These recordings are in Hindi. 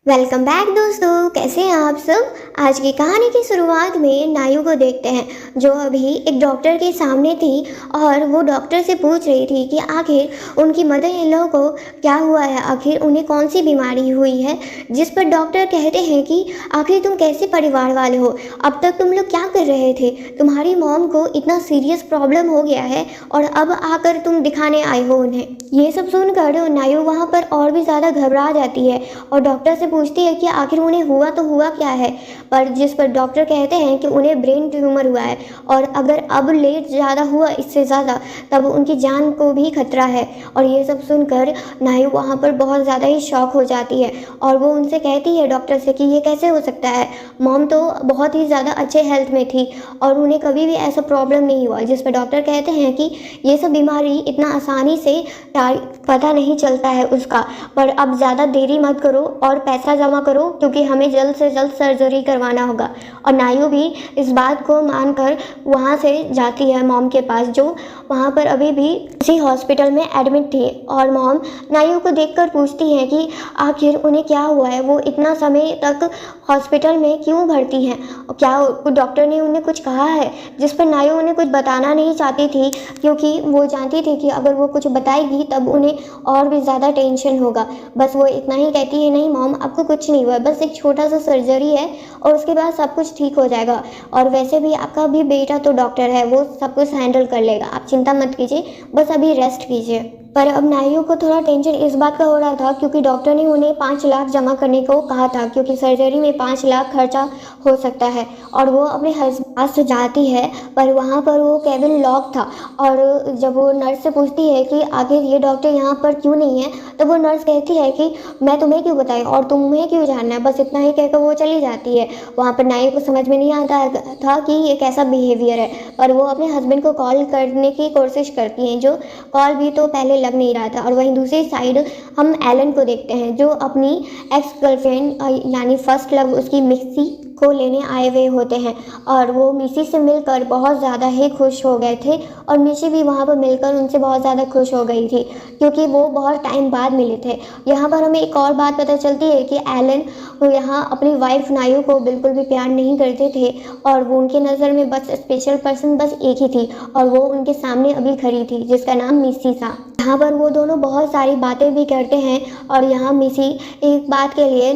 वेलकम बैक दोस्तों, कैसे हैं आप सब। आज की कहानी की शुरुआत में नायु को देखते हैं जो अभी एक डॉक्टर के सामने थी और वो डॉक्टर से पूछ रही थी कि आखिर उनकी मदर इन लॉ को क्या हुआ है, आखिर उन्हें कौन सी बीमारी हुई है। जिस पर डॉक्टर कहते हैं कि आखिर तुम कैसे परिवार वाले हो, अब तक तुम लोग क्या कर रहे थे, तुम्हारी मॉम को इतना सीरियस प्रॉब्लम हो गया है और अब आकर तुम दिखाने आए हो उन्हें। ये सब सुनकर नायु वहाँ पर और भी ज़्यादा घबरा जाती है और डॉक्टर से पूछती है कि आखिर उन्हें हुआ तो हुआ क्या है। पर जिस पर डॉक्टर कहते हैं कि उन्हें ब्रेन ट्यूमर हुआ है और अगर अब लेट ज़्यादा हुआ इससे ज़्यादा तब उनकी जान को भी खतरा है। और ये सब सुनकर नायु वहाँ पर बहुत ज़्यादा ही शॉक हो जाती है और वो उनसे कहती है डॉक्टर से कि ये कैसे हो सकता है, मॉम तो बहुत ही ज़्यादा अच्छे हेल्थ में थी और उन्हें कभी भी ऐसा प्रॉब्लम नहीं हुआ। जिस पर डॉक्टर कहते हैं कि ये सब बीमारी इतना आसानी से पता नहीं चलता है उसका, पर अब ज़्यादा देरी मत करो और पैसा जमा करो क्योंकि हमें जल्द से जल्द सर्जरी करवाना होगा। और नायु भी इस बात को मानकर वहाँ से जाती है मॉम के पास, जो वहाँ पर अभी भी उसी हॉस्पिटल में एडमिट थी। और मॉम नायु को देखकर पूछती है कि आखिर उन्हें क्या हुआ है, वो इतना समय तक हॉस्पिटल में क्यों भर्ती हैं, क्या डॉक्टर ने उन्हें कुछ कहा है। जिस पर नायु उन्हें कुछ बताना नहीं चाहती थी क्योंकि वो जानती थी कि अगर वो कुछ बताएगी तब उन्हें और भी ज़्यादा टेंशन होगा। बस वो इतना ही कहती है, नहीं मॉम आपको कुछ नहीं हुआ, बस एक छोटा सा सर्जरी है और उसके बाद सब कुछ ठीक हो जाएगा। और वैसे भी आपका भी बेटा तो डॉक्टर है, वो सब कुछ हैंडल कर लेगा, आप चिंता मत कीजिए, बस अभी रेस्ट कीजिए। पर अब नायु को थोड़ा टेंशन इस बात का हो रहा था क्योंकि डॉक्टर ने उन्हें 5 लाख जमा करने को कहा था क्योंकि सर्जरी में 5 लाख खर्चा हो सकता है। और वो अपने हस्बैंड पास जाती है पर वहाँ पर वो केबिन लॉक था और जब वो नर्स से पूछती है कि आखिर ये डॉक्टर यहाँ पर क्यों नहीं है, तो वो नर्स कहती है कि मैं तुम्हें क्यों बताएं और तुम्हें क्यों जानना है, बस इतना ही कहकर वो चली जाती है। वहाँ पर नायु को समझ में नहीं आता था कि ये कैसा बिहेवियर है, पर वो अपने हस्बैंड को कॉल करने की कोशिश करती हैं, जो कॉल भी तो पहले लग नहीं रहा था। और वहीं दूसरी साइड हम एलन को देखते हैं जो अपनी एक्स गर्लफ्रेंड यानी फर्स्ट लव उसकी मिक्सी को लेने आए हुए होते हैं और वो मिसी से मिलकर बहुत ज़्यादा ही खुश हो गए थे और मिसी भी वहाँ पर मिलकर उनसे बहुत ज़्यादा खुश हो गई थी क्योंकि वो बहुत टाइम बाद मिले थे। यहाँ पर हमें एक और बात पता चलती है कि एलन यहाँ अपनी वाइफ नायु को बिल्कुल भी प्यार नहीं करते थे और वो उनकी नज़र में बस स्पेशल पर्सन बस एक ही थी और वो उनके सामने अभी खड़ी थी जिसका नाम मिसी था। यहाँ पर वो दोनों बहुत सारी बातें भी करते हैं और यहाँ मिसी एक बात के लिए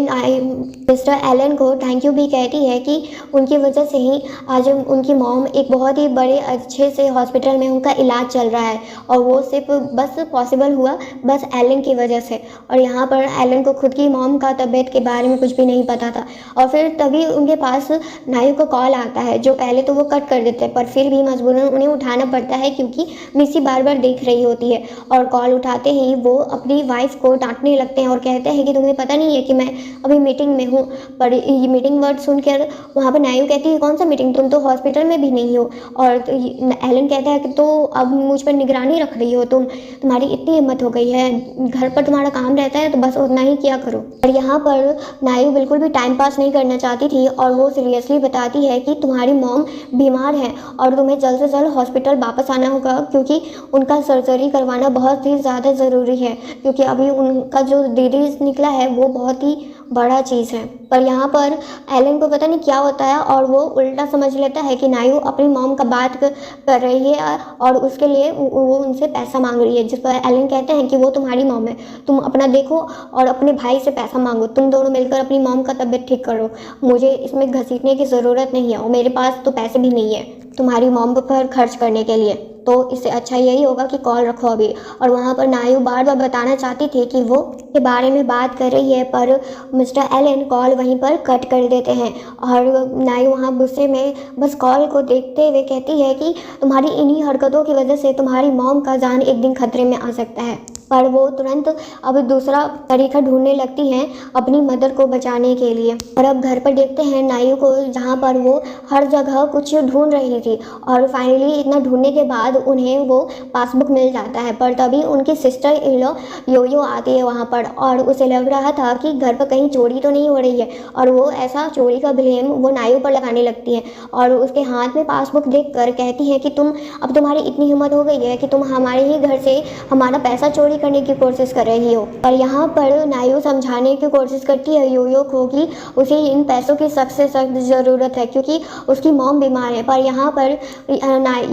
मिस्टर एलन को थैंक यू भी कहती है कि उनकी वजह से ही आज उनकी मॉम एक बहुत ही बड़े अच्छे से हॉस्पिटल में उनका इलाज चल रहा है और वो सिर्फ बस पॉसिबल हुआ बस एलन की वजह से। और यहाँ पर एलन को खुद की मॉम का तबीयत के बारे में कुछ भी नहीं पता था और फिर तभी उनके पास नायु को कॉल आता है, जो पहले तो वो कट कर देते हैं पर फिर भी मजबूरन उन्हें उठाना पड़ता है क्योंकि मिसी बार बार देख रही होती है। और कॉल उठाते ही वो अपनी वाइफ को डांटने लगते हैं और कहते हैं कि तुम्हें पता नहीं है कि मैं अभी मीटिंग में हूँ। पर ये मीटिंग वर्ड सुनकर वहाँ पर नायु कहती है कौन सा मीटिंग, तुम तो हॉस्पिटल में भी नहीं हो। और एलन कहता है कि तो अब मुझ पर निगरानी रख रही हो तुम्हारी इतनी हिम्मत हो गई है, घर पर तुम्हारा काम रहता है तो बस उतना ही किया करो। और यहाँ पर नायु बिल्कुल भी टाइम पास नहीं करना चाहती थी और वो सीरियसली बताती है कि तुम्हारी मॉम बीमार है और तुम्हें जल्द से जल्द हॉस्पिटल वापस आना होगा क्योंकि उनका सर्जरी करवाना बहुत ही ज़्यादा ज़रूरी है क्योंकि अभी उनका जो डिजीज़ निकला है वो बहुत ही बड़ा चीज़ है। पर यहाँ पर एलन को पता नहीं क्या होता है और वो उल्टा समझ लेता है कि नायु अपनी मॉम का बात कर रही है और उसके लिए वो उनसे पैसा मांग रही है। जिस पर एलन कहते हैं कि वो तुम्हारी मॉम है, तुम अपना देखो और अपने भाई से पैसा मांगो, तुम दोनों मिलकर अपनी मॉम का तबीयत ठीक करो, मुझे इसमें घसीटने की ज़रूरत नहीं है और मेरे पास तो पैसे भी नहीं है तुम्हारी मॉम पर खर्च करने के लिए, तो इससे अच्छा यही होगा कि कॉल रखो अभी। और वहाँ पर नायु बार बार बताना चाहती थी कि वो के बारे में बात कर रही है पर मिस्टर एलन कॉल वहीं पर कट कर देते हैं और नायु वहाँ गुस्से में बस कॉल को देखते हुए कहती है कि तुम्हारी इन्हीं हरकतों की वजह से तुम्हारी मॉम का जान एक दिन खतरे में आ सकता है। पर वो तुरंत अब दूसरा तरीका ढूंढने लगती हैं अपनी मदर को बचाने के लिए। और अब घर पर देखते हैं नायु को, जहाँ पर वो हर जगह कुछ ढूंढ रही थी और फाइनली इतना ढूंढने के बाद उन्हें वो पासबुक मिल जाता है। पर तभी उनकी सिस्टर इन लॉ योयो आती है वहाँ पर और उसे लग रहा था कि घर पर कहीं चोरी तो नहीं हो रही है और वो ऐसा चोरी का ब्लेम वो नायु पर लगाने लगती है और उसके हाथ में पासबुक देख कर कहती है कि अब तुम्हारी इतनी हिम्मत हो गई है कि तुम हमारे ही घर से हमारा पैसा चोरी चोरी करने की कोशिश कर रही हो। और यहाँ पर नायू समझाने की कोशिश करती है योयो को कि उसे इन पैसों की सख्त से सख्त ज़रूरत है क्योंकि उसकी मॉम बीमार है। पर यहाँ पर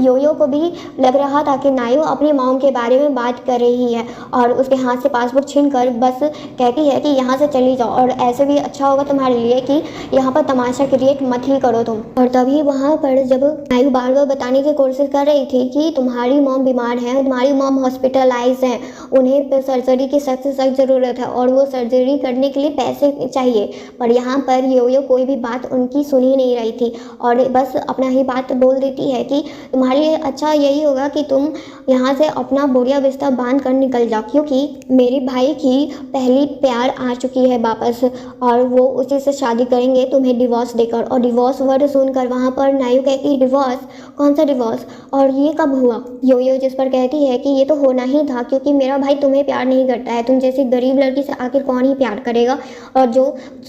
योयो को भी लग रहा था कि नायू अपनी मॉम के बारे में बात कर रही है और उसके हाथ से पासबुक छीनकर बस कहती है कि यहाँ से चली जाओ और ऐसे भी अच्छा होगा तुम्हारे लिए कि यहाँ पर तमाशा क्रिएट मत ही करो तुम। और तभी वहाँ पर जब नायू बार बार बताने की कोशिश कर रही थी कि तुम्हारी मॉम बीमार है, तुम्हारी मॉम हॉस्पिटलाइज है, उन्हें सर्जरी की सख्त से सख्त ज़रूरत है और वो सर्जरी करने के लिए पैसे चाहिए, पर यहाँ पर योयो कोई भी बात उनकी सुन ही नहीं रही थी और बस अपना ही बात बोल देती है कि तुम्हारे लिए अच्छा यही होगा कि तुम यहाँ से अपना बोरिया बिस्तर बांध कर निकल जाओ क्योंकि मेरे भाई की पहली प्यार आ चुकी है वापस और वो उसी से शादी करेंगे तुम्हें डिवोर्स देकर। और डिवोर्स वर्ड सुनकर वहाँ पर नायू कहती डिवोर्स? कौन सा डिवोर्स और ये कब हुआ? योयो जिस पर कहती है कि ये तो होना ही था क्योंकि मेरा भाई तुम्हें प्यार नहीं करता है, तुम जैसी गरीब लड़की से आखिर कौन ही प्यार करेगा और जो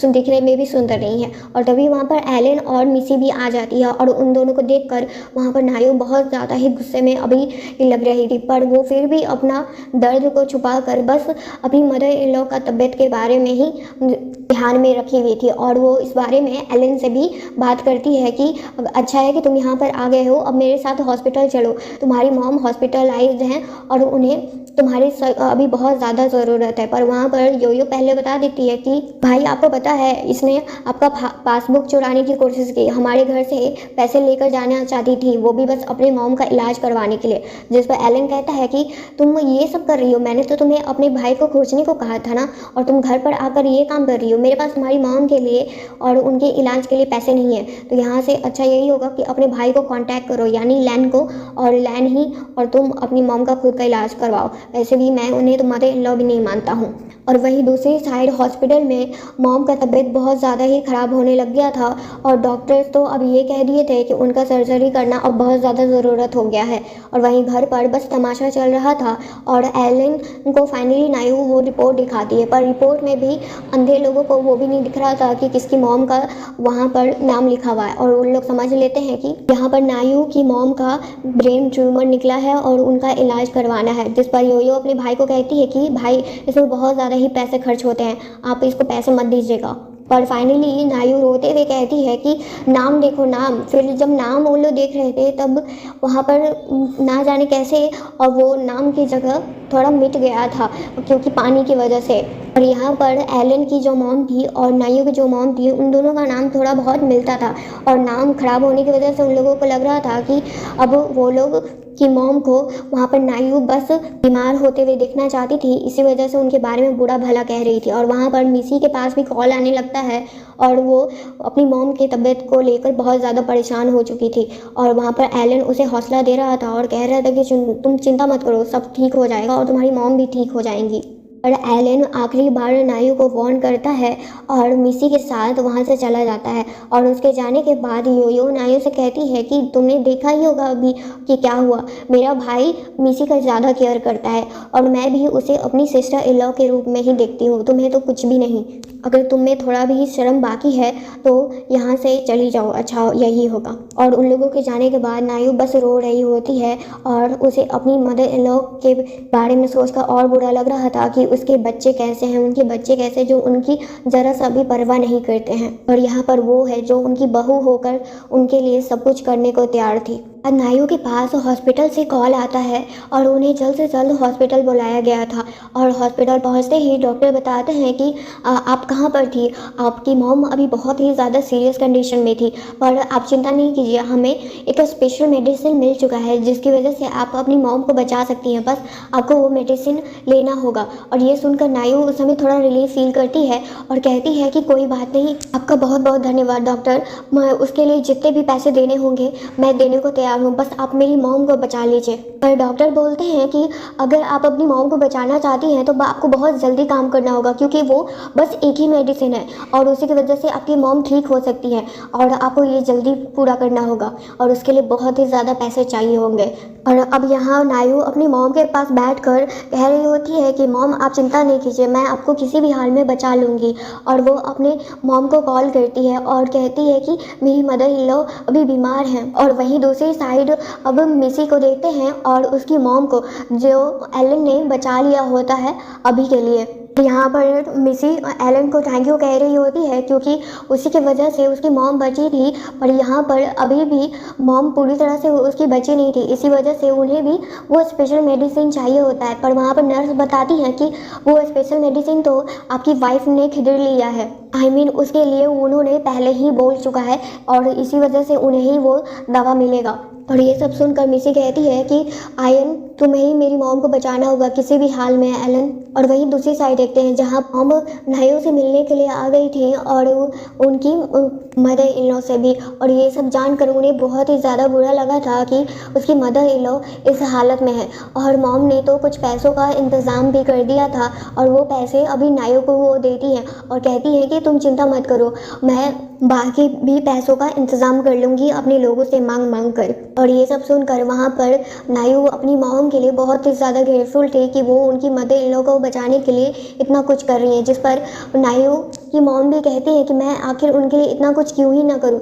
दिखने में भी सुंदर नहीं है। और तभी वहाँ पर एलन और मिसी भी आ जाती है और उन दोनों को देखकर वहाँ पर नायू बहुत ज़्यादा ही गुस्से में अभी लग रही थी, पर वो फिर भी अपना दर्द को छुपा कर बस अपनी मदर इन लॉ का तबीयत के बारे में ही ध्यान में रखी हुई थी। और वो इस बारे में एलन से भी बात करती है कि अच्छा है कि तुम यहाँ पर आ गए हो, अब मेरे साथ हॉस्पिटल चलो, तुम्हारी मॉम हॉस्पिटलाइज्ड हैं और उन्हें तुम्हारी अभी बहुत ज़्यादा ज़रूरत है। पर वहाँ पर योयो पहले बता देती है कि भाई आपको पता है इसने आपका पासबुक चुराने की कोशिश की, हमारे घर से पैसे लेकर जाना चाहती थी, वो भी बस अपने मॉम का इलाज करवाने के लिए। जिस पर एलन कहता है कि तुम ये सब कर रही हो, मैंने तो तुम्हें अपने भाई को खोजने को कहा था ना, और तुम घर पर आकर ये काम कर रही हो। मेरे पास तुम्हारी मॉम के लिए और उनके इलाज के लिए पैसे नहीं है, तो यहाँ से अच्छा यही होगा कि अपने भाई को कांटेक्ट करो यानी लैन को, और लैन ही और तुम अपनी मॉम का खुद का इलाज करवाओ। वैसे भी मैं उन्हें तो मदर इन लॉ भी नहीं मानता हूँ। और वहीं दूसरी साइड हॉस्पिटल में मॉम का तबीयत बहुत ज़्यादा ही ख़राब होने लग गया था और डॉक्टर्स तो अब ये कह दिए थे कि उनका सर्जरी करना अब बहुत ज़्यादा ज़रूरत हो गया है। और वहीं घर पर बस तमाशा चल रहा था और एलन को फाइनली नायू वो रिपोर्ट दिखाती है, पर रिपोर्ट में भी अंधे लोगों को वो भी नहीं दिख रहा था कि किसकी मॉम का वहाँ पर नाम लिखा हुआ है। और उन लोग समझ लेते हैं कि यहाँ पर नायू की मॉम का ब्रेन ट्यूमर निकला है और उनका इलाज करवाना है। जिस पर योयो अपने भाई को कहती है कि भाई इसमें बहुत ज़्यादा ही पैसे खर्च होते हैं, आप इसको पैसे मत दीजिएगा। पर फाइनली नायू रोते हुए कहती है कि नाम देखो नाम। फिर जब नाम वो लोग देख रहे थे तब वहाँ पर ना जाने कैसे और वो नाम की जगह थोड़ा मिट गया था क्योंकि पानी की वजह से। और यहाँ पर एलन की जो मॉम थी और नायू की जो मॉम थी उन दोनों का नाम थोड़ा बहुत मिलता था और नाम ख़राब होने की वजह से उन लोगों को लग रहा था कि अब वो लोग की मॉम को वहाँ पर नायू बस बीमार होते हुए देखना चाहती थी, इसी वजह से उनके बारे में बुरा भला कह रही थी। और वहाँ पर मिसी के पास भी कॉल आने लगता है और वो अपनी मॉम की तबीयत को लेकर बहुत ज़्यादा परेशान हो चुकी थी और वहाँ पर एलन उसे हौसला दे रहा था और कह रहा था कि तुम चिंता मत करो, सब ठीक हो जाएगा और तुम्हारी मॉम भी ठीक हो जाएंगी। और एलन आखिरी बार नायू को वार्न करता है और मिसी के साथ वहाँ से चला जाता है। और उसके जाने के बाद योयो नायू से कहती है कि तुमने देखा ही होगा अभी कि क्या हुआ, मेरा भाई मिसी का ज़्यादा केयर करता है और मैं भी उसे अपनी सिस्टर इन लॉ के रूप में ही देखती हूँ, तुम्हें तो कुछ भी नहीं। अगर तुम में थोड़ा भी शर्म बाकी है तो यहाँ से चली जाओ, अच्छा यही होगा। और उन लोगों के जाने के बाद नायू बस रो रही होती है और उसे अपनी मदर इन लॉ के बारे में सोचकर और बुरा लग रहा था कि उसके बच्चे कैसे हैं, उनके बच्चे कैसे जो उनकी ज़रा सा भी परवाह नहीं करते हैं। और यहाँ पर वो है जो उनकी बहू होकर उनके लिए सब कुछ करने को तैयार थी। नायू के पास हॉस्पिटल से कॉल आता है और उन्हें जल्द से जल्द हॉस्पिटल बुलाया गया था। और हॉस्पिटल पहुंचते ही डॉक्टर बताते हैं कि आप कहाँ पर थी, आपकी मॉम अभी बहुत ही ज़्यादा सीरियस कंडीशन में थी, पर आप चिंता नहीं कीजिए, हमें एक स्पेशल मेडिसिन मिल चुका है जिसकी वजह से आप अपनी मॉम को बचा सकती हैं, बस आपको वो मेडिसिन लेना होगा। और ये सुनकर नायू उस समय थोड़ा रिलीफ फील करती है और कहती है कि कोई बात नहीं, आपका बहुत बहुत धन्यवाद डॉक्टर, मैं उसके लिए जितने भी पैसे देने होंगे मैं देने को तैयार हूँ, बस आप मेरी मॉम को बचा लीजिए। पर डॉक्टर बोलते हैं कि अगर आप अपनी मॉम को बचाना चाहती हैं तो आपको बहुत जल्दी काम करना होगा क्योंकि वो बस एक ही मेडिसिन है और उसी की वजह से आपकी मॉम ठीक हो सकती है और आपको ये जल्दी पूरा करना होगा और उसके लिए बहुत ही ज़्यादा पैसे चाहिए होंगे। और अब यहाँ नायू अपनी मॉम के पास बैठकर कह रही होती है कि मॉम आप चिंता नहीं कीजिए, मैं आपको किसी भी हाल में बचा लूँगी। और वो अपने मॉम को कॉल करती है और कहती है कि मेरी मदर इन लॉ अभी बीमार हैं। और वहीं दूसरी साइड अब मिसी को देखते हैं और उसकी मॉम को, जो एलन ने बचा लिया होता है अभी के लिए। यहाँ पर मिसी एलन को थैंक यू कह रही होती है क्योंकि उसी की वजह से उसकी मॉम बची थी, पर यहाँ पर अभी भी मॉम पूरी तरह से उसकी बची नहीं थी, इसी वजह से उन्हें भी वो स्पेशल मेडिसिन चाहिए होता है। पर वहाँ पर नर्स बताती है कि वो स्पेशल मेडिसिन तो आपकी वाइफ ने खरीद लिया है, उसके लिए उन्होंने पहले ही बोल चुका है और इसी वजह से उन्हें ही वो दवा मिलेगा। और ये सब सुनकर मिसी कहती है कि आयन, तुम्हें ही मेरी मॉम को बचाना होगा किसी भी हाल में एलन। और वहीं दूसरी साइड देखते हैं जहाँ मॉम नायो से मिलने के लिए आ गई थी और उनकी मदर इन लॉ से भी, और ये सब जानकर उन्हें बहुत ही ज़्यादा बुरा लगा था कि उसकी मदर इन लॉ इस हालत में है। और मॉम ने तो कुछ पैसों का इंतज़ाम भी कर दिया था और वो पैसे अभी नायो को वो देती हैं और कहती हैं कि तुम चिंता मत करो, मैं बाकी भी पैसों का इंतज़ाम कर लूँगी अपने लोगों से मांग कर। और ये सब सुनकर वहाँ पर नायू अपनी मॉम के लिए बहुत ही ज़्यादा ग्रेटफुल थे कि वो उनकी मदर इन लोगों को बचाने के लिए इतना कुछ कर रही हैं, जिस पर नायू की मॉम भी कहती है कि मैं आखिर उनके लिए इतना कुछ क्यों ही ना करूं,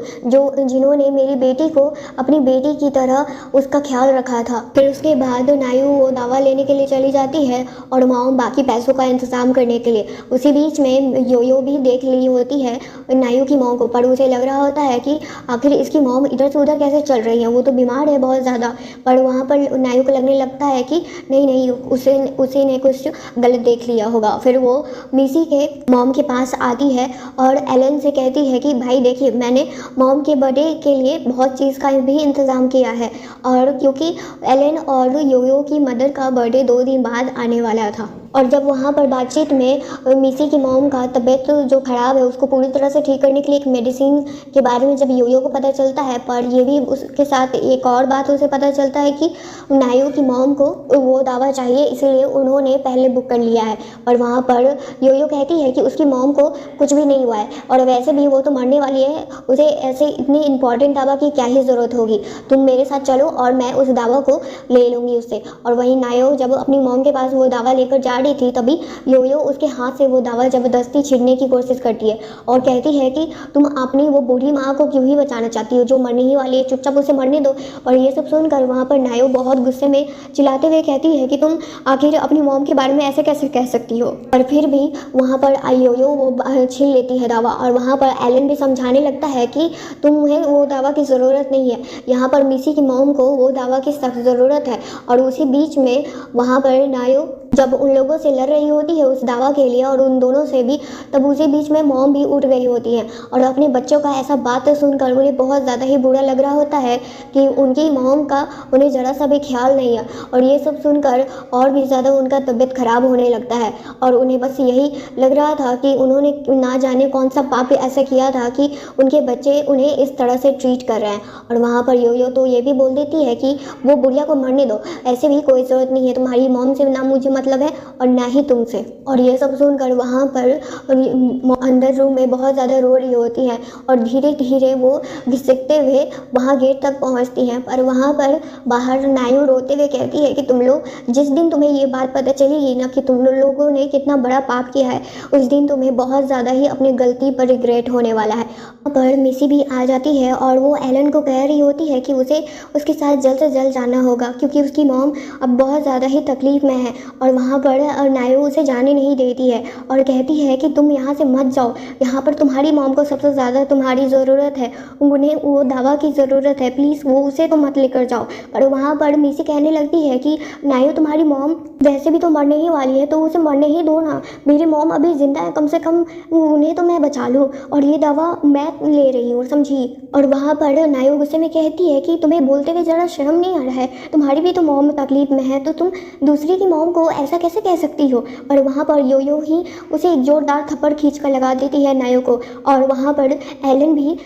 जिन्होंने मेरी बेटी को अपनी बेटी की तरह उसका ख्याल रखा था। फिर उसके बाद नायू वो दवा लेने के लिए चली जाती है और मॉम बाकी पैसों का इंतज़ाम करने के लिए। उसी बीच में यो भी देख ली होती है नायू की मॉम को, पर उसे लग रहा होता है कि आखिर इसकी मॉम इधर से उधर कैसे चल रही है, वो तो बीमार है बहुत ज़्यादा। पर वहाँ पर नायू को लगने लगता है कि नहीं उसे ने कुछ गलत देख लिया होगा। फिर वो मिसी के मॉम के पास आती है और एलन से कहती है कि भाई देखिए, मैंने मॉम के बर्थडे के लिए बहुत चीज़ का भी इंतज़ाम किया है, और क्योंकि एलन और योयो की मदर का बर्थडे 2 दिन बाद आने वाला था। और जब वहाँ पर बातचीत में मिसी की मॉम का तबीयत जो ख़राब है उसको पूरी तरह से ठीक करने के लिए एक मेडिसिन के बारे में जब योयो को पता चलता है, पर ये भी उसके साथ एक और बात उसे पता चलता है कि नायू की मॉम को वो दवा चाहिए, इसलिए उन्होंने पहले बुक कर लिया है। और वहाँ पर योयो कहती है कि उसकी मॉम को कुछ भी नहीं हुआ है और वैसे भी वो तो मरने वाली है, उसे ऐसे इतनी इंपॉर्टेंट दवा की क्या ही ज़रूरत होगी, तुम मेरे साथ चलो और मैं उस दवा को ले लूँगी उससे। और वहीं नायो जब अपनी मॉम के पास वो दवा लेकर जा रही थी, तभी योयो उसके हाथ से वो दवा ज़बरदस्ती छीनने की कोशिश करती है और कहती है कि तुम अपनी वो बूढ़ी माँ को क्यों ही बचाना चाहती हो, जो मरने ही वाली है, चुपचाप उसे मरने दो। और ये सब सुनकर वहाँ पर नायो बहुत गुस्से में चिल्लाते हुए कहती है कि तुम आखिर अपनी मॉम के बारे में ऐसे कैसे कह सकती हो। और फिर भी वहाँ पर योयो वो छीन लेती है दवा, और वहाँ पर एलन भी समझाने लगता है कि तुम्हें वो दवा की ज़रूरत नहीं है, यहाँ पर मिसी की मॉम को वो दवा की सख्त ज़रूरत है। और उसी बीच में वहाँ पर नायो जब उन लोगों से लड़ रही होती है उस दवा के लिए और उन दोनों से भी, तब उसी बीच में मॉम भी उठ गई होती है और अपने बच्चों का ऐसा बात सुनकर उन्हें बहुत ज़्यादा ही बुरा लग रहा होता है कि उनकी मॉम का उन्हें ज़रा सा भी ख्याल नहीं है। और ये सब सुनकर और भी ज़्यादा उनका तबीयत ख़राब होने लगता है और उन्हें बस यही लग रहा था कि उन्होंने ना जाने कौन सा पाप ऐसा किया था कि उनके बच्चे उन्हें इस तरह से ट्रीट कर रहे हैं। और वहाँ पर योयो तो ये भी बोल देती है कि वो बुढ़िया को मरने दो, ऐसे भी कोई ज़रूरत नहीं है, तुम्हारी मॉम से ना मुझे मतलब है और ना ही तुमसे। और ये सब सुनकर वहाँ पर अंदर रूम में बहुत ज़्यादा रो रही होती है और धीरे धीरे वो घिसकते हुए वहाँ गेट तक पहुँचती हैं। पर वहाँ पर बाहर नायू रोते हुए कहती है कि तुम लोग, जिस दिन तुम्हें ये बात पता चलेगी ना कि तुम लोगों ने कितना बड़ा पाप किया है, उस दिन तुम्हें बहुत ज़्यादा ही अपनी गलती पर रिग्रेट होने वाला है। पर मिसी भी आ जाती है और वो एलन को कह रही होती है कि उसे उसके साथ जल्द से जल्द जाना होगा क्योंकि उसकी मॉम अब बहुत ज़्यादा ही तकलीफ़ में है। और वहाँ पर नायू उसे जाने नहीं देती है और कहती है कि तुम यहाँ से मत जाओ, यहाँ पर तुम्हारी मॉम को सबसे ज़्यादा तुम्हारी ज़रूरत है, उन्हें वो दवा की ज़रूरत है, प्लीज़ वो उसे तो मत लेकर जाओ। पर वहाँ पर मिसी कहने लगती है कि नायू, तुम्हारी मॉम वैसे भी तो मरने ही वाली है, तो उसे मरने ही दो ना, मेरी मॉम अभी ज़िंदा है, कम से कम उन्हें तो मैं बचा लूँ और ये दवा मैं ले रही हूँ, समझी। और वहाँ पर नायू गुस्से में कहती है कि तुम्हें बोलते हुए ज़रा शर्म नहीं आ रहा है, तुम्हारी भी तो मॉम तकलीफ़ में है, तो तुम दूसरी की मॉम को ऐसा कैसे कह सकती हो। और वहाँ पर योयो ही उसे एक जोरदार थप्पड़ खींच कर लगा देती है नायू को। और वहाँ पर एलन भी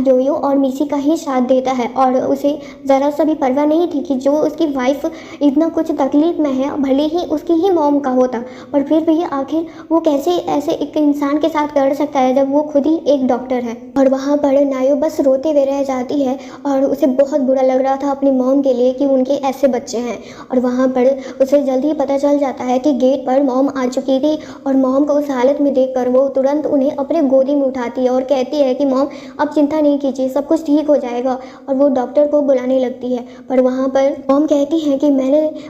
योयो और मिसी का ही साथ देता है और उसे ज़रा सा भी परवाह नहीं थी कि जो उसकी वाइफ इतना कुछ तकलीफ़ में है, भले ही उसकी ही मॉम का होता, पर फिर भी आखिर वो कैसे ऐसे एक इंसान के साथ कर सकता है जब वो खुद ही एक डॉक्टर है। और वहाँ पर नायू बस रोते हुए रह जाती है और उसे बहुत बुरा लग रहा था अपनी मॉम के लिए कि उनके ऐसे बच्चे हैं। और वहाँ पर उसे जल्दी ही पता चल जाता है कि गेट पर मॉम आ चुकी थी और मॉम को उस हालत में देखकर वो तुरंत उन्हें अपने गोदी में उठाती है और कहती है कि मॉम आप चिंता नहीं कीजिए, सब कुछ ठीक हो जाएगा। और वो डॉक्टर को बुलाने लगती है, पर वहाँ पर मॉम कहती है कि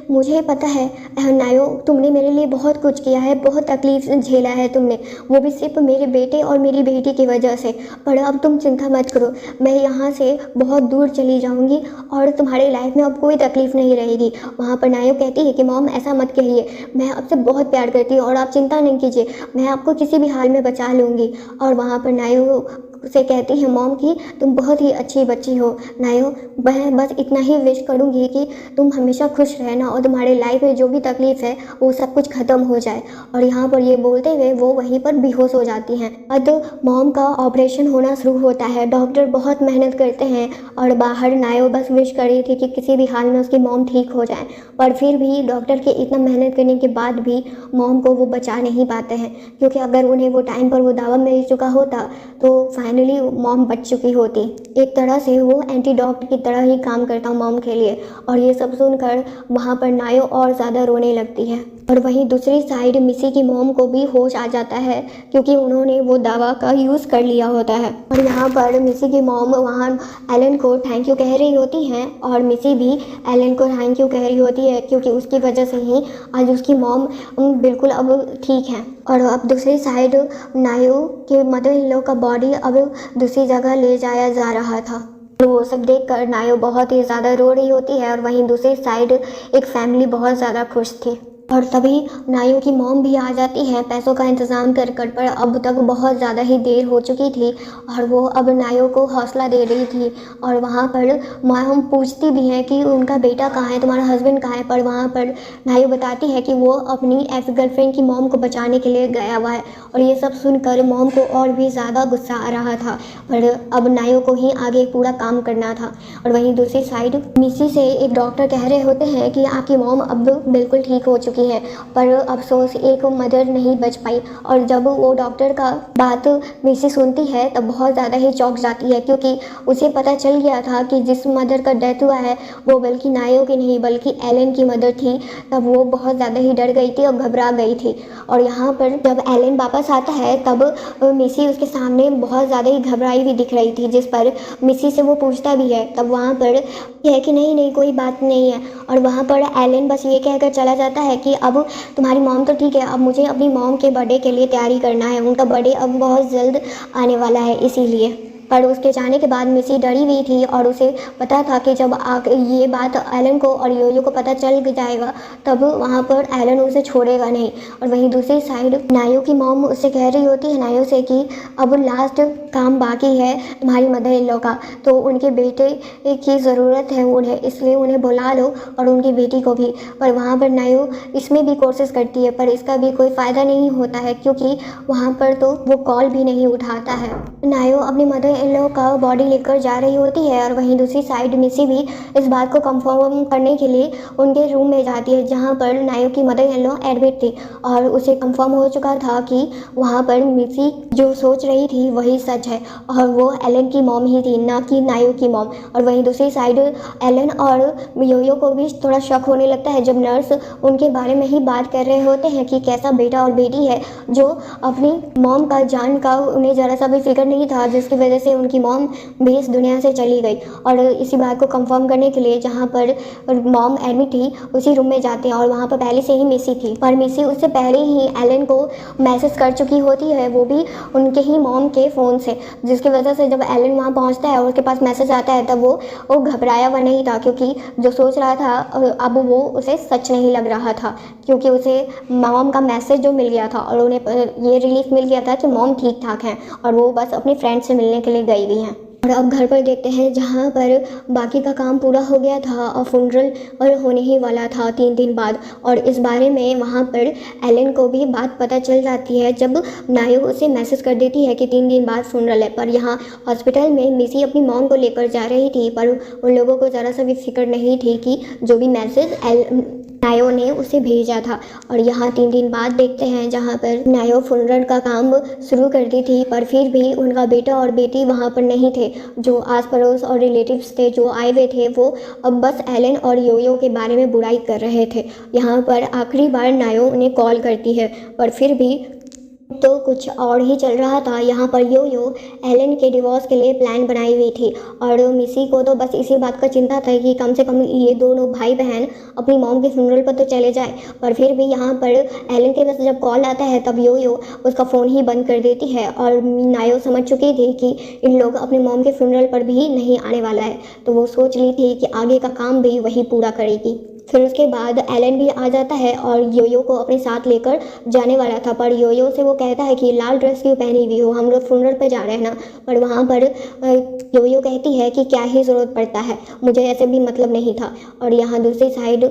मुझे पता है नायो, तुमने मेरे लिए बहुत कुछ किया है, बहुत तकलीफ झेला है तुमने, वो भी सिर्फ मेरे बेटे और मेरी बेटी की वजह से। पर अब तुम चिंता मत करो, मैं यहाँ से बहुत दूर चली जाऊँगी और तुम्हारे लाइफ में अब कोई तकलीफ नहीं रहेगी। वहाँ पर नायो कहती है कि मॉम ऐसा मत कहिए, मैं आपसे बहुत प्यार करती हूँ और आप चिंता नहीं कीजिए, मैं आपको किसी भी हाल में बचा लूँगी। और वहाँ पर नायो से कहती है मॉम कि तुम बहुत ही अच्छी बच्ची हो नायो, मैं बस इतना ही विश करूँगी कि तुम हमेशा खुश रहना और तुम्हारे लाइफ में जो भी तकलीफ़ है वो सब कुछ ख़त्म हो जाए। और यहाँ पर ये बोलते हुए वो वहीं पर बेहोश हो जाती हैं। अब मॉम का ऑपरेशन होना शुरू होता है, डॉक्टर बहुत मेहनत करते हैं और बाहर नायो बस विश कर रही थी कि किसी भी हाल में उसकी मॉम ठीक हो जाए, पर फिर भी डॉक्टर के इतना मेहनत करने के बाद भी मॉम को वो बचा नहीं पाते हैं, क्योंकि अगर उन्हें वो टाइम पर वो दवा मिल चुका होता तो फाइनली मॉम बच चुकी होती। एक तरह से वो एंटीडोट की तरह ही काम करता मॉम के लिए। और ये सब सुनकर वहाँ पर नायो और ज़्यादा रोने लगती है। और वहीं दूसरी साइड मिसी की मॉम को भी होश आ जाता है, क्योंकि उन्होंने वो दवा का यूज़ कर लिया होता है। और यहाँ पर मिसी की मॉम वहाँ एलन को थैंक यू कह रही होती हैं और मिसी भी एलन को थैंक यू कह रही होती है, क्योंकि उसकी वजह से ही आज उसकी मॉम बिल्कुल अब ठीक है। और अब दूसरी साइड नायो के मदर इन लॉ का बॉडी अब दूसरी जगह ले जाया जा रहा था। तो वो सब देखकर नायो बहुत ही ज़्यादा रो रही होती है और वहीं दूसरी साइड एक फैमिली बहुत ज़्यादा खुश थी। और तभी नायो की मॉम भी आ जाती है पैसों का इंतज़ाम कर कर, पर अब तक बहुत ज़्यादा ही देर हो चुकी थी और वो अब नायो को हौसला दे रही थी। और वहाँ पर मॉम पूछती भी है कि उनका बेटा कहाँ है, तुम्हारा हस्बैंड कहाँ है, पर वहाँ पर नायो बताती है कि वो अपनी एक्स गर्लफ्रेंड की मॉम को बचाने के लिए गया हुआ है। और ये सब सुनकर मॉम को और भी ज़्यादा गुस्सा आ रहा था, पर अब नायो को ही आगे पूरा काम करना था। और वहीं दूसरी साइड मिसी से एक डॉक्टर कह रहे होते हैं कि आपकी मॉम अब बिल्कुल ठीक हो चुकी है, पर अफसोस एक मदर नहीं बच पाई। और जब वो डॉक्टर का बात मिसी सुनती है तब बहुत ज़्यादा ही चौंक जाती है, क्योंकि उसे पता चल गया था कि जिस मदर का डेथ हुआ है वो बल्कि नायो की नहीं बल्कि एलन की मदर थी। तब वो बहुत ज़्यादा ही डर गई थी और घबरा गई थी। और यहाँ पर जब एलन वापस आता है तब मिसी उसके सामने बहुत ज़्यादा ही घबराई हुई दिख रही थी, जिस पर मिसी से वो पूछता भी है। तब वहाँ पर है कि नहीं कोई बात नहीं है। और वहाँ पर एलन बस ये कहकर चला जाता है कि अब तुम्हारी मॉम तो ठीक है, अब मुझे अपनी मॉम के बर्थडे के लिए तैयारी करना है, उनका बर्थडे अब बहुत जल्द आने वाला है इसीलिए। पर उसके जाने के बाद मिसी डरी हुई थी और उसे पता था कि जब ये बात एलन को और योयो को पता चल जाएगा तब वहाँ पर एलन उसे छोड़ेगा नहीं। और वहीं दूसरी साइड नायो की मॉम उससे कह रही होती है नायो से कि अब लास्ट काम बाकी है तुम्हारी मदर इन लॉ का, तो उनके बेटे की ज़रूरत है उन्हें, इसलिए उन्हें बुला लो और उनकी बेटी को भी। पर वहाँ पर नायो इसमें भी कोशिश करती है, पर इसका भी कोई फ़ायदा नहीं होता है, क्योंकि वहाँ पर तो वो कॉल भी नहीं उठाता है। नायो अपनी मदर इन लॉ का बॉडी लेकर जा रही होती है और वहीं दूसरी साइड मिसी भी इस बात को कंफर्म करने के लिए उनके रूम में जाती है, जहां पर नायो की मदर इन लॉ एडमिट थी। और उसे कंफर्म हो चुका था कि वहां पर मिसी जो सोच रही थी वही सच है और वो एलन की मॉम ही थी, ना कि नायो की मॉम। और वहीं दूसरी साइड एलन और योयो को भी थोड़ा शक होने लगता है जब नर्स उनके बारे में ही बात कर रहे होते हैं कि कैसा बेटा और बेटी है जो अपनी मॉम का जान का उन्हें ज़रा सा भी फिक्र नहीं था, जिसकी वजह से उनकी मॉम भी इस दुनिया से चली गई। और इसी बात को कंफर्म करने के लिए जहाँ पर मॉम एडमिट थी उसी रूम में जाते हैं और वहाँ पर पहले से ही मिसी थी। पर मिसी उससे पहले ही एलन को मैसेज कर चुकी होती है, वो भी उनके ही मॉम के फ़ोन से, जिसकी वजह से जब एलन वहाँ पहुँचता है और उसके पास मैसेज आता है तब वो घबराया हुआ नहीं था, क्योंकि जो सोच रहा था अब वो उसे सच नहीं लग रहा था, क्योंकि उसे मॉम का मैसेज जो मिल गया था और उन्हें ये रिलीफ मिल गया था कि मॉम ठीक ठाक हैं और वो बस अपने फ्रेंड से मिलने के लिए गई हुई हैं। और अब घर पर देखते हैं जहाँ पर बाकी का काम पूरा हो गया था और फुनरल और होने ही वाला था 3 दिन बाद। और इस बारे में वहाँ पर एलन को भी बात पता चल जाती है जब नायो उसे मैसेज कर देती है कि 3 दिन बाद फुनरल है। पर यहाँ हॉस्पिटल में मिसी अपनी मॉम को लेकर जा रही थी, पर उन लोगों को ज़रा सा भी फिक्र नहीं थी कि जो भी मैसेज नायो ने उसे भेजा था। और यहाँ 3 दिन बाद देखते हैं जहाँ पर नायो फुनरल का काम शुरू कर दी थी, पर फिर भी उनका बेटा और बेटी वहाँ पर नहीं थे। थे, जो आस पड़ोस और रिलेटिव्स थे जो आए हुए थे, वो अब बस एलन और योयो के बारे में बुराई कर रहे थे। यहाँ पर आखिरी बार नायो उन्हें कॉल करती है, पर फिर भी तो कुछ और ही चल रहा था। यहाँ पर योयो एलन के डिवोर्स के लिए प्लान बनाई हुई थी और मिसी को तो बस इसी बात का चिंता था कि कम से कम ये दोनों भाई बहन अपनी मॉम के फ्यूनरल पर तो चले जाए। पर फिर भी यहाँ पर एलन के पास जब कॉल आता है तब योयो उसका फ़ोन ही बंद कर देती है और नायो समझ चुकी थी कि इन लोग अपने मॉम के फ्यूनरल पर भी नहीं आने वाला है, तो वो सोच ली थी कि आगे का काम भी वही पूरा करेगी। फिर उसके बाद एलन भी आ जाता है और योयो को अपने साथ लेकर जाने वाला था, पर योयो से वो कहता है कि लाल ड्रेस क्यों पहनी हुई हो, हम लोग फ्यूनरल पे जा रहे हैं ना। पर वहाँ पर योयो कहती है कि क्या ही ज़रूरत पड़ता है, मुझे ऐसे भी मतलब नहीं था। और यहाँ दूसरी साइड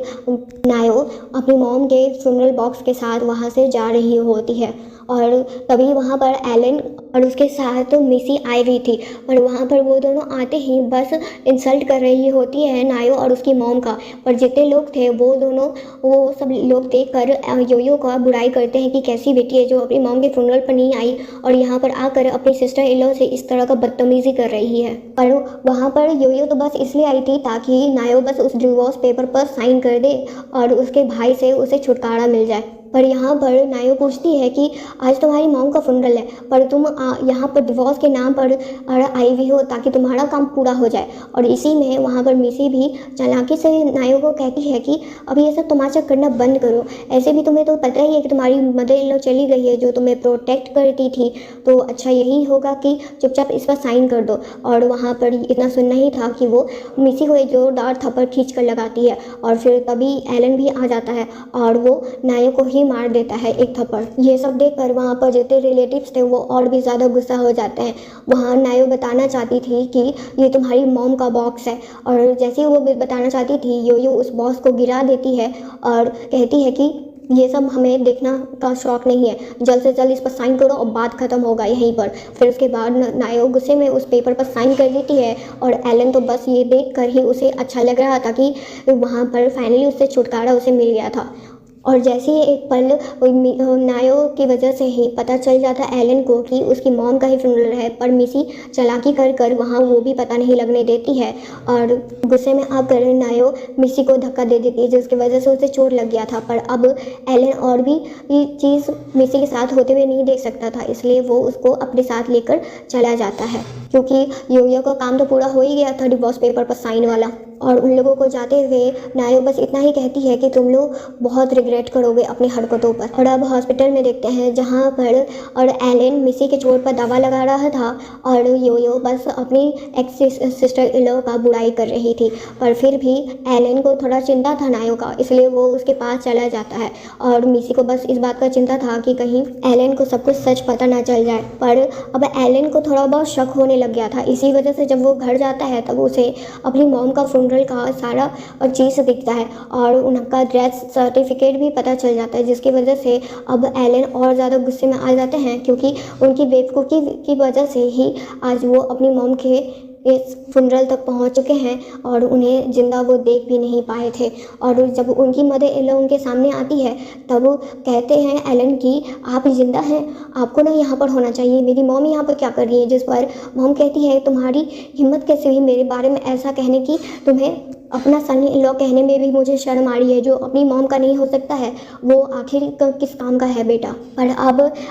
नायो अपनी मॉम के फ्यूनरल बॉक्स के साथ वहाँ से जा रही होती है और तभी वहाँ पर एलन और उसके साथ मिसी आई हुई थी। पर वहाँ पर वो दोनों आते ही बस इंसल्ट कर रही होती है नायो और उसकी मॉम का। पर जितने लोग थे वो सब लोग देखकर योयो का बुराई करते हैं कि कैसी बेटी है जो अपनी मॉम के फ्यूनरल पर नहीं आई और यहाँ पर आकर अपनी सिस्टर इन लॉ से इस तरह का बदतमीजी कर रही है। पर वहाँ पर योयो तो बस इसलिए आई थी ताकि नायो बस उस डिवोर्स पेपर पर साइन कर दे और उसके भाई से उसे छुटकारा मिल जाए। पर यहाँ पर नायो पूछती है कि आज तुम्हारी मॉम का फ्यूनरल है, पर तुम यहाँ पर डिवोर्स के नाम पर आई हुई हो ताकि तुम्हारा काम पूरा हो जाए। और इसी में वहाँ पर मिसी भी चालाकी से नायो को कहती है कि अभी ये सब तमाशा करना बंद करो, ऐसे भी तुम्हें तो पता ही है कि तुम्हारी मदर इन लॉ चली गई है जो तुम्हें प्रोटेक्ट करती थी, तो अच्छा यही होगा कि चुपचाप इस पर साइन कर दो। और वहाँ पर इतना सुनना ही था कि वो मिसी को एक जोरदार थप्पड़ खींच कर लगाती है और फिर तभी एलन भी आ जाता है और वो नायो को मार देता है एक थप्पड़। ये सब देखकर वहाँ पर जितने रिलेटिव्स थे वो और भी ज़्यादा गुस्सा हो जाते हैं। वहाँ नायो बताना चाहती थी कि ये तुम्हारी मॉम का बॉक्स है और जैसे ही वो बताना चाहती थी योयो उस बॉक्स को गिरा देती है और कहती है कि ये सब हमें देखना का शौक नहीं है, जल्द से जल्द इस पर साइन करो और बात ख़त्म होगा यहीं पर। फिर उसके बाद नायो गुस्से में उस पेपर पर साइन कर देती है और एलन तो बस ये देख कर ही उसे अच्छा लग रहा था कि वहाँ पर फाइनली उससे छुटकारा उसे मिल गया था। और जैसे ही एक पल नायो की वजह से ही पता चल जाता एलन को कि उसकी मॉम का ही फ्यूनरल है, पर मिसी चालाकी कर कर वहाँ वो भी पता नहीं लगने देती है और गुस्से में आकर नायो मिसी को धक्का दे देती है जिसकी वजह से उसे चोट लग गया था। पर अब एलन और भी ये चीज़ मिसी के साथ होते हुए नहीं देख सकता था, इसलिए वो उसको अपने साथ लेकर चला जाता है क्योंकि योयो का काम तो पूरा हो ही गया था डिवोर्स पेपर पर साइन वाला। और उन लोगों को जाते हुए नायो बस इतना ही कहती है कि तुम लोग बहुत रिग्रेट करोगे अपनी हरकतों पर। और अब हॉस्पिटल में देखते हैं जहाँ पर और एलन मिसी के चोट पर दवा लगा रहा था और योयो बस अपनी एक्स सिस्टर इन लॉ का बुराई कर रही थी। पर फिर भी एलन को थोड़ा चिंता था नायो का, इसलिए वो उसके पास चला जाता है और मिसी को बस इस बात का चिंता था कि कहीं एलन को सब कुछ सच पता ना चल जाए। पर अब एलन को थोड़ा बहुत शक होने लग गया था, इसी वजह से जब वो घर जाता है तब उसे अपनी मॉम का का सारा चीज़ दिखता है और उनका डेथ सर्टिफिकेट भी पता चल जाता है, जिसकी वजह से अब एलन और ज़्यादा गुस्से में आ जाते हैं क्योंकि उनकी बेवकूफ़ी की वजह से ही आज वो अपनी मॉम के इस फ्यूनरल तक पहुंच चुके हैं और उन्हें जिंदा वो देख भी नहीं पाए थे। और जब उनकी मदर इन लॉ उनके सामने आती है तब वो कहते हैं एलन कि आप जिंदा हैं, आपको ना यहाँ पर होना चाहिए, मेरी मॉम यहाँ पर क्या कर रही है। जिस पर मॉम कहती है तुम्हारी हिम्मत कैसे हुई मेरे बारे में ऐसा कहने की, तुम्हें अपना सन इन लॉ कहने में भी मुझे शर्म आ रही है, जो अपनी मॉम का नहीं हो सकता है वो आखिर किस काम का है बेटा। पर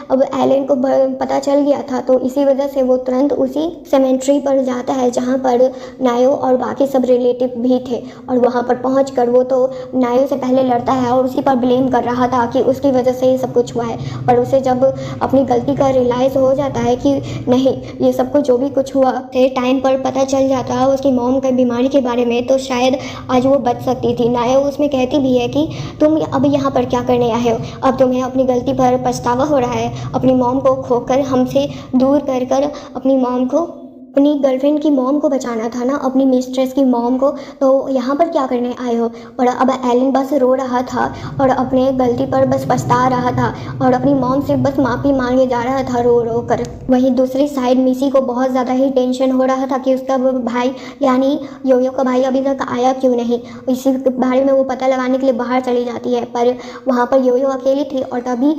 अब एलन को पता चल गया था, तो इसी वजह से वो तुरंत उसी सेमेंट्री पर जाता है जहाँ पर नायो और बाकी सब रिलेटिव भी थे और वहाँ पर पहुंचकर वो तो नायो से पहले लड़ता है और उसी पर ब्लेम कर रहा था कि उसकी वजह से ये सब कुछ हुआ है। पर उसे जब अपनी गलती का रियलाइज़ हो जाता है कि नहीं, ये सब कुछ जो भी कुछ हुआ थे टाइम पर पता चल जाता उसकी मॉम की बीमारी के बारे में, तो शायद आज वो बच सकती थी। नायो उसमें कहती भी है कि तुम अब यहाँ पर क्या करने आए हो, अब तुम्हें अपनी गलती पर पछतावा हो रहा है, अपनी मॉम को खोकर हमसे दूर कर अपनी मॉम को, अपनी गर्लफ्रेंड की मॉम को बचाना था ना, अपनी मिस्ट्रेस की मॉम को, तो यहाँ पर क्या करने आए हो। और अब एलन बस रो रहा था और अपने गलती पर बस पछता रहा था और अपनी मॉम से बस माफ़ी मांगे जा रहा था रो रो कर। वहीं दूसरी साइड मिसी को बहुत ज़्यादा ही टेंशन हो रहा था कि उसका भाई यानी योयो का भाई अभी तक आया क्यों नहीं। इसी बारे में वो पता लगाने के लिए बाहर चली जाती है, पर वहाँ पर योयो अकेली थी और तभी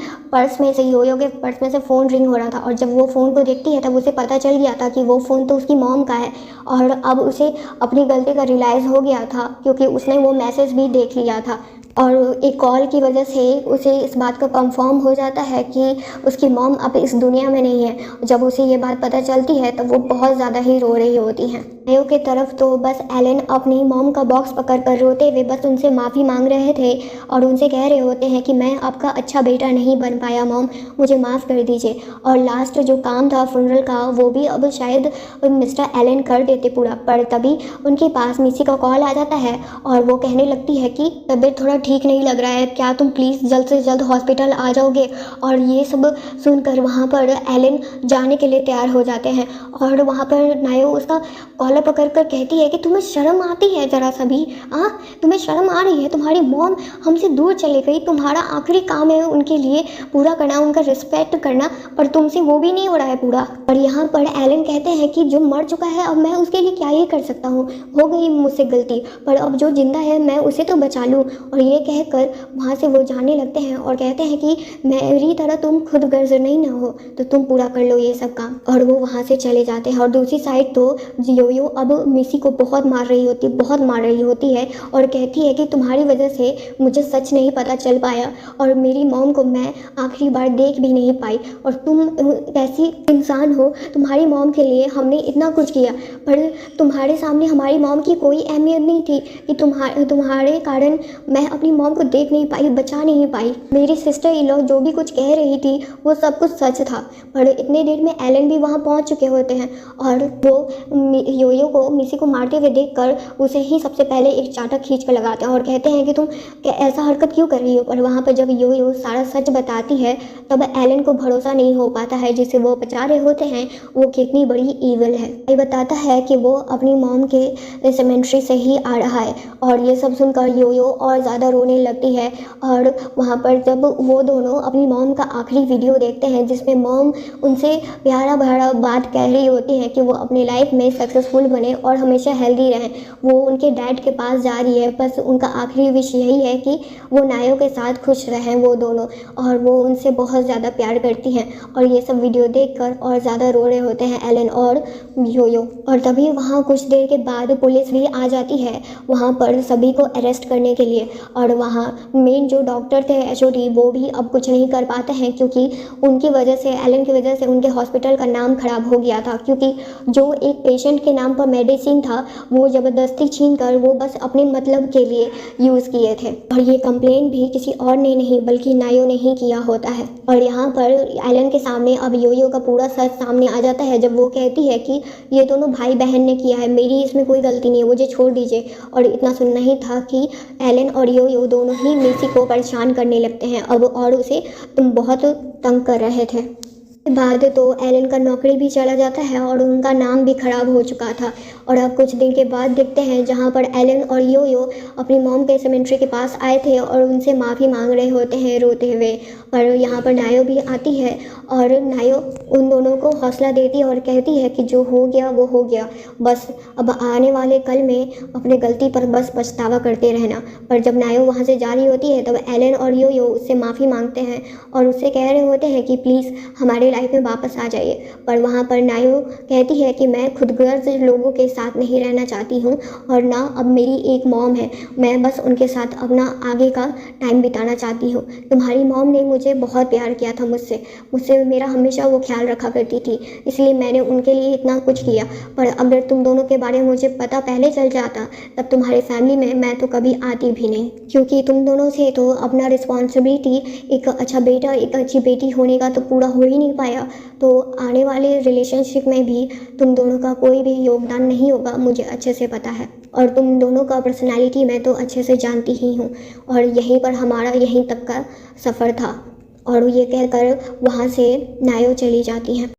योयो के पर्स में से फ़ोन रिंग हो रहा था और जब वो फ़ोन को देखती है तब उसे पता चल गया था कि वो फ़ोन तो उसकी मॉम का है। और अब उसे अपनी गलती का रियलाइज़ हो गया था क्योंकि उसने वो मैसेज भी देख लिया था और एक कॉल की वजह से उसे इस बात का कंफर्म हो जाता है कि उसकी मॉम अब इस दुनिया में नहीं है। जब उसे ये बात पता चलती है तब वो बहुत ज़्यादा ही रो रही होती हैं। नायो की तरफ तो बस एलन अपनी मॉम का बॉक्स पकड़कर रोते हुए बस उनसे माफ़ी मांग रहे थे और उनसे कह रहे होते हैं कि मैं आपका अच्छा बेटा नहीं बन पाया मॉम, मुझे माफ़ कर दीजिए। और लास्ट जो काम था फ्यूनरल का वो भी अब शायद मिस्टर एलन कर देते पूरा, पर तभी उनके पास मिसी का कॉल आ जाता है और वो कहने लगती है कि तबीयत थोड़ा ठीक नहीं लग रहा है, क्या तुम प्लीज़ जल्द से जल्द हॉस्पिटल आ जाओगे। और ये सब सुनकर वहाँ पर एलन जाने के लिए तैयार हो जाते हैं और वहाँ पर नायो उसका कॉलर पकड़कर कहती है कि तुम्हें शर्म आती है ज़रा सा भी? तुम्हें शर्म आ रही है? तुम्हारी मॉम हमसे दूर चली गई, तुम्हारा आखिरी काम है उनके लिए पूरा करना, उनका रिस्पेक्ट करना, पर तुमसे वो भी नहीं हो रहा है पूरा। और यहाँ पर एलन कहते हैं कि जो मर चुका है अब मैं उसके लिए क्या ही कर सकता हूँ, हो गई मुझसे गलती, पर अब जो जिंदा है मैं उसे तो बचा लूँ। और ये कहकर वहाँ से वो जाने लगते हैं और कहते हैं कि मेरी तरह तुम खुद गर्ज नहीं ना हो तो तुम पूरा कर लो ये सब काम। और वो वहाँ से चले जाते हैं। और दूसरी साइड तो योयो अब मिसी को बहुत मार रही होती है और कहती है कि तुम्हारी वजह से मुझे सच नहीं पता चल पाया और मेरी मॉम को मैं आखिरी बार देख भी नहीं पाई। और तुम ऐसी इंसान हो, तुम्हारी मॉम के लिए हमने इतना कुछ किया पर तुम्हारे सामने हमारी मॉम की कोई अहमियत नहीं थी कि तुम्हारे कारण मैं अपनी मॉम को देख नहीं पाई, बचा नहीं पाई। मेरी सिस्टर इन लॉ जो भी कुछ कह रही थी वो सब कुछ सच था। पर इतने देर में एलन भी वहाँ पहुँच चुके होते हैं और वो योयो को मिसी को मारते हुए देखकर उसे ही सबसे पहले एक चाटा खींच कर लगाते हैं और कहते हैं कि तुम ऐसा हरकत क्यों कर रही हो। पर वहाँ पर जब योयो सारा सच बताती है तब एलन को भरोसा नहीं हो पाता है जिसे वो बचा रहे होते हैं वो कितनी बड़ी ईविल है। ये बताता है कि वो अपनी मॉम के सेमेंट्री से ही आ रहा है और ये सब सुनकर योयो और ज़्यादा रोने लगती है। और वहाँ पर जब वो दोनों अपनी मॉम का आखिरी वीडियो देखते हैं जिसमें मॉम उनसे प्यारा भरा बात कह रही होती है कि वो अपनी लाइफ में सक्सेसफुल बने और हमेशा हेल्दी रहें, वो उनके डैड के पास जा रही है। बस उनका आखिरी विश यही है कि वो नायो के साथ खुश रहें वो दोनों, और वो उनसे बहुत ज़्यादा प्यार करती हैं। और ये सब वीडियो देखकर और ज़्यादा रो रहे होते हैं एलन और योयो। और तभी वहाँ कुछ देर के बाद पुलिस भी आ जाती है वहाँ पर सभी को अरेस्ट करने के लिए। और वहाँ मेन जो डॉक्टर थे एचओडी वो भी अब कुछ नहीं कर पाते हैं क्योंकि उनकी वजह से, एलन की वजह से उनके हॉस्पिटल का नाम खराब हो गया था। क्योंकि जो एक पेशेंट के नाम पर मेडिसिन था वो ज़बरदस्ती छीन कर वो बस अपने मतलब के लिए यूज़ किए थे। और ये कंप्लेन भी किसी और ने नहीं बल्कि नायो ने ही किया होता है। और यहाँ पर एलन के सामने अब योयो का पूरा सच सामने आ जाता है जब वो कहती है कि ये दोनों भाई बहन ने किया है, मेरी इसमें कोई गलती नहीं है, मुझे छोड़ दीजिए। और इतना सुनना ही था कि एलन और योयो दोनों ही मिसी को परेशान करने लगते हैं अब और उसे तुम बहुत तंग कर रहे थे। बाद तो एलन का नौकरी भी चला जाता है और उनका नाम भी खराब हो चुका था। और अब कुछ दिन के बाद देखते हैं जहाँ पर एलन और योयो अपनी मॉम के सेमेंट्री के पास आए थे और उनसे माफ़ी मांग रहे होते हैं रोते हुए। पर यहाँ पर नायो भी आती है और नायो उन दोनों को हौसला देती है और कहती है कि जो हो गया वो हो गया, बस अब आने वाले कल में अपने गलती पर बस पछतावा करते रहना। पर जब नायो वहाँ से जा रही होती है तब एलन और योयो उससे माफ़ी मांगते हैं और उससे कह रहे होते हैं कि प्लीज़ हमारे लाइफ में वापस आ जाइए। पर वहाँ पर नायो कहती है कि मैं खुदगर्ज लोगों के साथ नहीं रहना चाहती हूँ और ना अब मेरी एक मॉम है, मैं बस उनके साथ अपना आगे का टाइम बिताना चाहती हूँ। तुम्हारी मॉम ने मुझे बहुत प्यार किया था, मुझसे मेरा हमेशा वो ख्याल रखा करती थी, इसलिए मैंने उनके लिए इतना कुछ किया। पर अगर तुम दोनों के बारे में मुझे पता पहले चल जाता तब तुम्हारे फैमिली में मैं तो कभी आती भी नहीं, क्योंकि तुम दोनों से तो अपना रिस्पॉन्सिबिलिटी एक अच्छा बेटा एक अच्छी बेटी होने का तो पूरा हो ही नहीं पाया, तो आने वाले रिलेशनशिप में भी तुम दोनों का कोई भी योगदान नहीं होगा, मुझे अच्छे से पता है। और तुम दोनों का पर्सनालिटी मैं तो अच्छे से जानती ही हूँ और यहीं पर हमारा यहीं तक का सफ़र था। और ये कहकर वहाँ से नायो चली जाती हैं।